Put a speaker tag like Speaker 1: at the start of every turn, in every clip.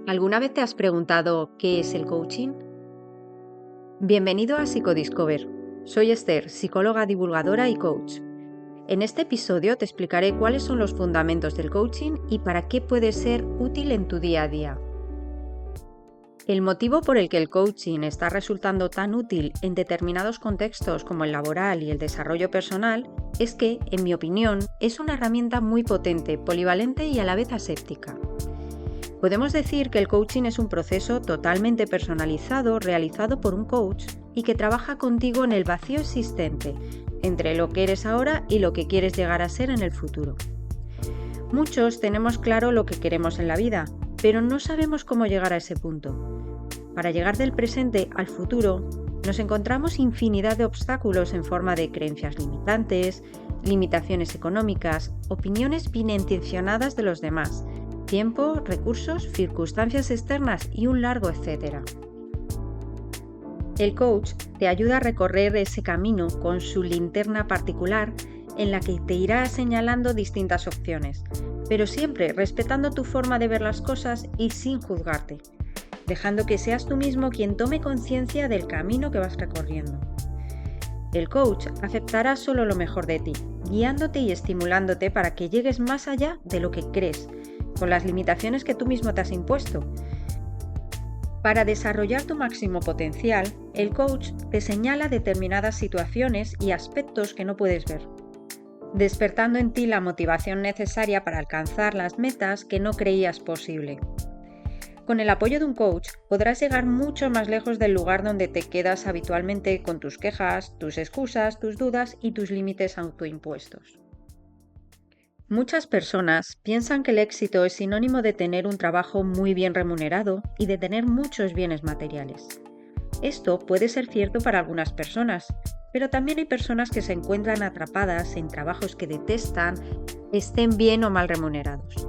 Speaker 1: ¿Alguna vez te has preguntado qué es el coaching? Bienvenido a Psicodiscover. Soy Esther, psicóloga divulgadora y coach. En este episodio te explicaré cuáles son los fundamentos del coaching y para qué puede ser útil en tu día a día. El motivo por el que el coaching está resultando tan útil en determinados contextos como el laboral y el desarrollo personal es que, en mi opinión, es una herramienta muy potente, polivalente y a la vez aséptica. Podemos decir que el coaching es un proceso totalmente personalizado realizado por un coach y que trabaja contigo en el vacío existente entre lo que eres ahora y lo que quieres llegar a ser en el futuro. Muchos tenemos claro lo que queremos en la vida, pero no sabemos cómo llegar a ese punto. Para llegar del presente al futuro, nos encontramos infinidad de obstáculos en forma de creencias limitantes, limitaciones económicas, opiniones bienintencionadas de los demás, tiempo, recursos, circunstancias externas y un largo etcétera. El coach te ayuda a recorrer ese camino con su linterna particular en la que te irá señalando distintas opciones, pero siempre respetando tu forma de ver las cosas y sin juzgarte, dejando que seas tú mismo quien tome conciencia del camino que vas recorriendo. El coach aceptará solo lo mejor de ti, guiándote y estimulándote para que llegues más allá de lo que crees, con las limitaciones que tú mismo te has impuesto. Para desarrollar tu máximo potencial, el coach te señala determinadas situaciones y aspectos que no puedes ver, despertando en ti la motivación necesaria para alcanzar las metas que no creías posible. Con el apoyo de un coach podrás llegar mucho más lejos del lugar donde te quedas habitualmente con tus quejas, tus excusas, tus dudas y tus límites autoimpuestos. Muchas personas piensan que el éxito es sinónimo de tener un trabajo muy bien remunerado y de tener muchos bienes materiales. Esto puede ser cierto para algunas personas, pero también hay personas que se encuentran atrapadas en trabajos que detestan, estén bien o mal remunerados.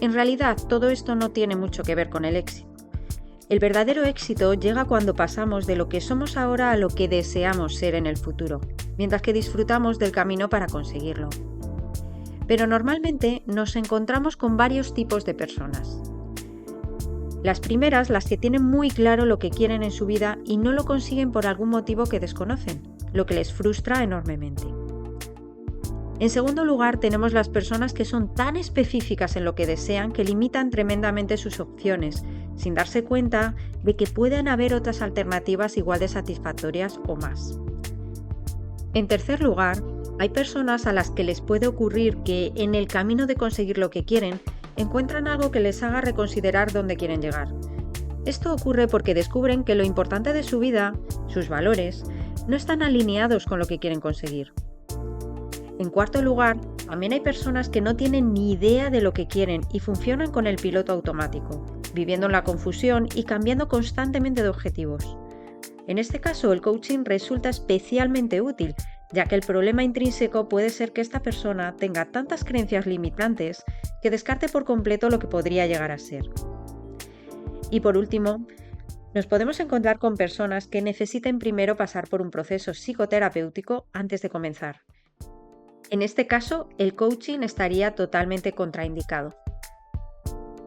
Speaker 1: En realidad, todo esto no tiene mucho que ver con el éxito. El verdadero éxito llega cuando pasamos de lo que somos ahora a lo que deseamos ser en el futuro, mientras que disfrutamos del camino para conseguirlo. Pero normalmente nos encontramos con varios tipos de personas. Las primeras, las que tienen muy claro lo que quieren en su vida y no lo consiguen por algún motivo que desconocen, lo que les frustra enormemente. En segundo lugar, tenemos las personas que son tan específicas en lo que desean que limitan tremendamente sus opciones, sin darse cuenta de que pueden haber otras alternativas igual de satisfactorias o más. En tercer lugar, hay personas a las que les puede ocurrir que en el camino de conseguir lo que quieren, encuentran algo que les haga reconsiderar dónde quieren llegar. Esto ocurre porque descubren que lo importante de su vida, sus valores, no están alineados con lo que quieren conseguir. En cuarto lugar, también hay personas que no tienen ni idea de lo que quieren y funcionan con el piloto automático, viviendo en la confusión y cambiando constantemente de objetivos. En este caso, el coaching resulta especialmente útil, ya que el problema intrínseco puede ser que esta persona tenga tantas creencias limitantes que descarte por completo lo que podría llegar a ser. Y por último, nos podemos encontrar con personas que necesiten primero pasar por un proceso psicoterapéutico antes de comenzar. En este caso, el coaching estaría totalmente contraindicado.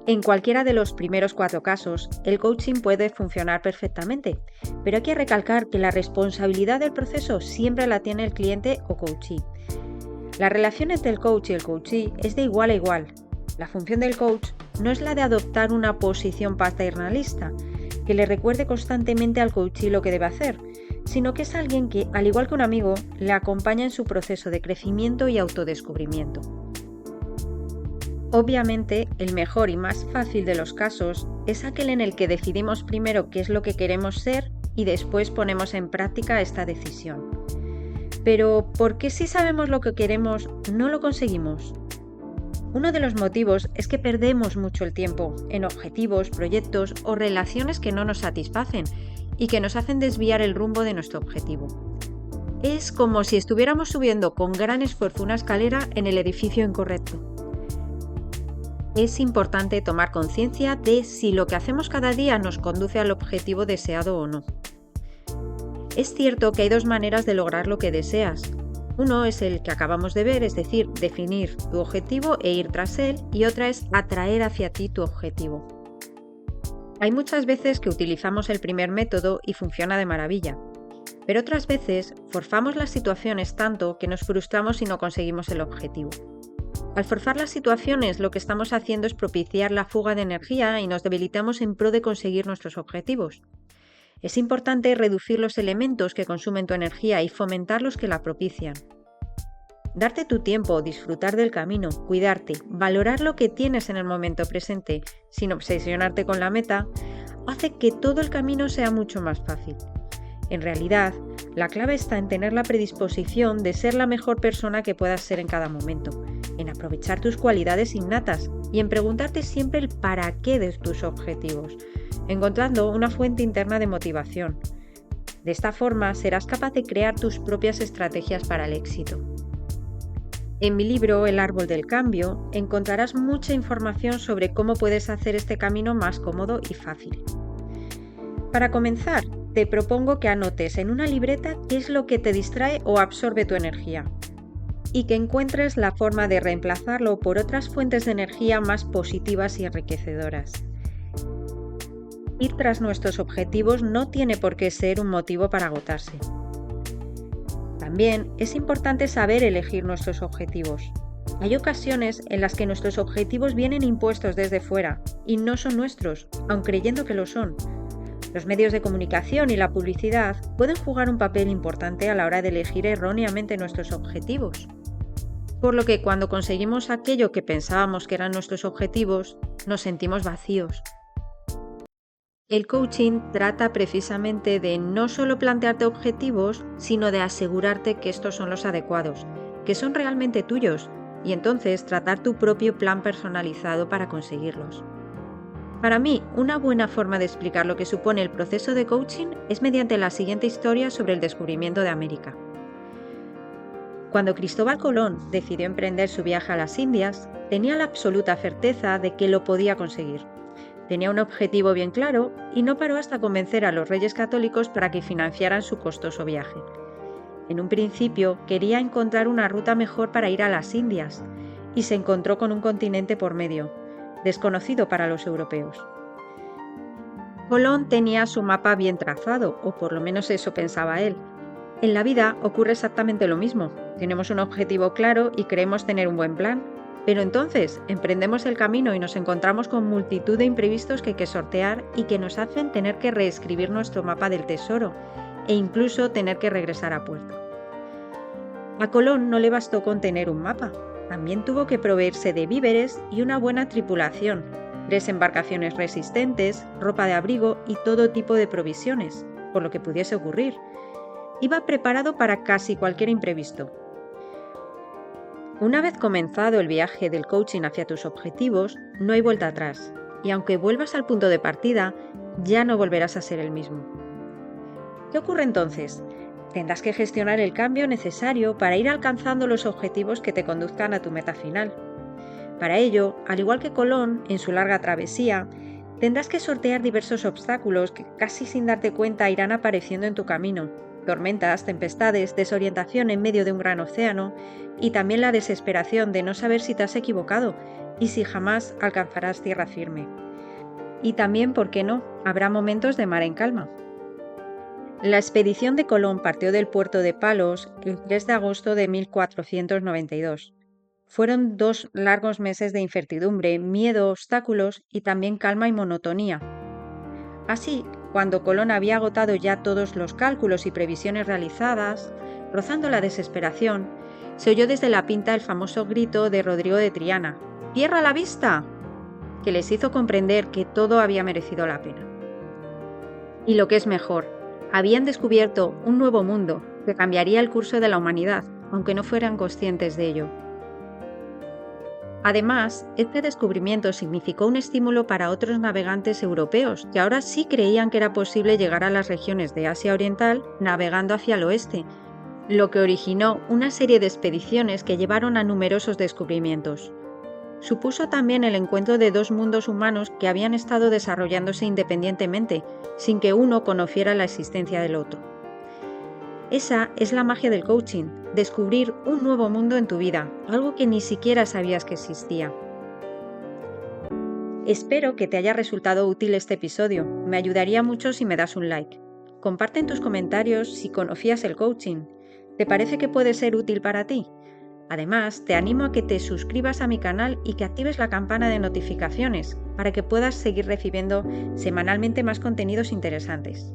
Speaker 1: En cualquiera de los primeros 4 casos, el coaching puede funcionar perfectamente, pero hay que recalcar que la responsabilidad del proceso siempre la tiene el cliente o coachee. La relación entre el coach y el coachee es de igual a igual. La función del coach no es la de adoptar una posición paternalista, que le recuerde constantemente al coachee lo que debe hacer, sino que es alguien que, al igual que un amigo, le acompaña en su proceso de crecimiento y autodescubrimiento. Obviamente, el mejor y más fácil de los casos es aquel en el que decidimos primero qué es lo que queremos ser y después ponemos en práctica esta decisión. Pero, ¿por qué si sabemos lo que queremos no lo conseguimos? Uno de los motivos es que perdemos mucho el tiempo en objetivos, proyectos o relaciones que no nos satisfacen y que nos hacen desviar el rumbo de nuestro objetivo. Es como si estuviéramos subiendo con gran esfuerzo una escalera en el edificio incorrecto. Es importante tomar conciencia de si lo que hacemos cada día nos conduce al objetivo deseado o no. Es cierto que hay 2 maneras de lograr lo que deseas. Uno es el que acabamos de ver, es decir, definir tu objetivo e ir tras él, y otra es atraer hacia ti tu objetivo. Hay muchas veces que utilizamos el primer método y funciona de maravilla, pero otras veces forzamos las situaciones tanto que nos frustramos y no conseguimos el objetivo. Al forzar las situaciones, lo que estamos haciendo es propiciar la fuga de energía y nos debilitamos en pro de conseguir nuestros objetivos. Es importante reducir los elementos que consumen tu energía y fomentar los que la propician. Darte tu tiempo, disfrutar del camino, cuidarte, valorar lo que tienes en el momento presente, sin obsesionarte con la meta, hace que todo el camino sea mucho más fácil. En realidad, la clave está en tener la predisposición de ser la mejor persona que puedas ser en cada momento, en aprovechar tus cualidades innatas y en preguntarte siempre el para qué de tus objetivos, encontrando una fuente interna de motivación. De esta forma serás capaz de crear tus propias estrategias para el éxito. En mi libro El árbol del cambio encontrarás mucha información sobre cómo puedes hacer este camino más cómodo y fácil. Para comenzar, te propongo que anotes en una libreta qué es lo que te distrae o absorbe tu energía y que encuentres la forma de reemplazarlo por otras fuentes de energía más positivas y enriquecedoras. Ir tras nuestros objetivos no tiene por qué ser un motivo para agotarse. También es importante saber elegir nuestros objetivos. Hay ocasiones en las que nuestros objetivos vienen impuestos desde fuera y no son nuestros, aun creyendo que lo son. Los medios de comunicación y la publicidad pueden jugar un papel importante a la hora de elegir erróneamente nuestros objetivos. Por lo que cuando conseguimos aquello que pensábamos que eran nuestros objetivos, nos sentimos vacíos. El coaching trata precisamente de no solo plantearte objetivos, sino de asegurarte que estos son los adecuados, que son realmente tuyos, y entonces tratar tu propio plan personalizado para conseguirlos. Para mí, una buena forma de explicar lo que supone el proceso de coaching es mediante la siguiente historia sobre el descubrimiento de América. Cuando Cristóbal Colón decidió emprender su viaje a las Indias, tenía la absoluta certeza de que lo podía conseguir. Tenía un objetivo bien claro y no paró hasta convencer a los reyes católicos para que financiaran su costoso viaje. En un principio quería encontrar una ruta mejor para ir a las Indias y se encontró con un continente por medio, desconocido para los europeos. Colón tenía su mapa bien trazado, o por lo menos eso pensaba él. En la vida ocurre exactamente lo mismo. Tenemos un objetivo claro y creemos tener un buen plan, pero entonces emprendemos el camino y nos encontramos con multitud de imprevistos que hay que sortear y que nos hacen tener que reescribir nuestro mapa del tesoro e incluso tener que regresar a puerto. A Colón no le bastó con tener un mapa. También tuvo que proveerse de víveres y una buena tripulación, 3 embarcaciones resistentes, ropa de abrigo y todo tipo de provisiones, por lo que pudiese ocurrir. Iba preparado para casi cualquier imprevisto. Una vez comenzado el viaje del coaching hacia tus objetivos, no hay vuelta atrás, y aunque vuelvas al punto de partida, ya no volverás a ser el mismo. ¿Qué ocurre entonces? Tendrás que gestionar el cambio necesario para ir alcanzando los objetivos que te conduzcan a tu meta final. Para ello, al igual que Colón en su larga travesía, tendrás que sortear diversos obstáculos que casi sin darte cuenta irán apareciendo en tu camino. Tormentas, tempestades, desorientación en medio de un gran océano y también la desesperación de no saber si te has equivocado y si jamás alcanzarás tierra firme. Y también, ¿por qué no?, habrá momentos de mar en calma. La expedición de Colón partió del puerto de Palos el 3 de agosto de 1492. Fueron 2 largos meses de incertidumbre, miedo, obstáculos y también calma y monotonía. Así, cuando Colón había agotado ya todos los cálculos y previsiones realizadas, rozando la desesperación, se oyó desde la pinta el famoso grito de Rodrigo de Triana: ¡Tierra a la vista!, que les hizo comprender que todo había merecido la pena. Y lo que es mejor, habían descubierto un nuevo mundo que cambiaría el curso de la humanidad, aunque no fueran conscientes de ello. Además, este descubrimiento significó un estímulo para otros navegantes europeos que ahora sí creían que era posible llegar a las regiones de Asia Oriental navegando hacia el oeste, lo que originó una serie de expediciones que llevaron a numerosos descubrimientos. Supuso también el encuentro de 2 mundos humanos que habían estado desarrollándose independientemente, sin que uno conociera la existencia del otro. Esa es la magia del coaching, descubrir un nuevo mundo en tu vida, algo que ni siquiera sabías que existía. Espero que te haya resultado útil este episodio. Me ayudaría mucho si me das un like. Comparte en tus comentarios si confías el coaching. ¿Te parece que puede ser útil para ti? Además, te animo a que te suscribas a mi canal y que actives la campana de notificaciones para que puedas seguir recibiendo semanalmente más contenidos interesantes.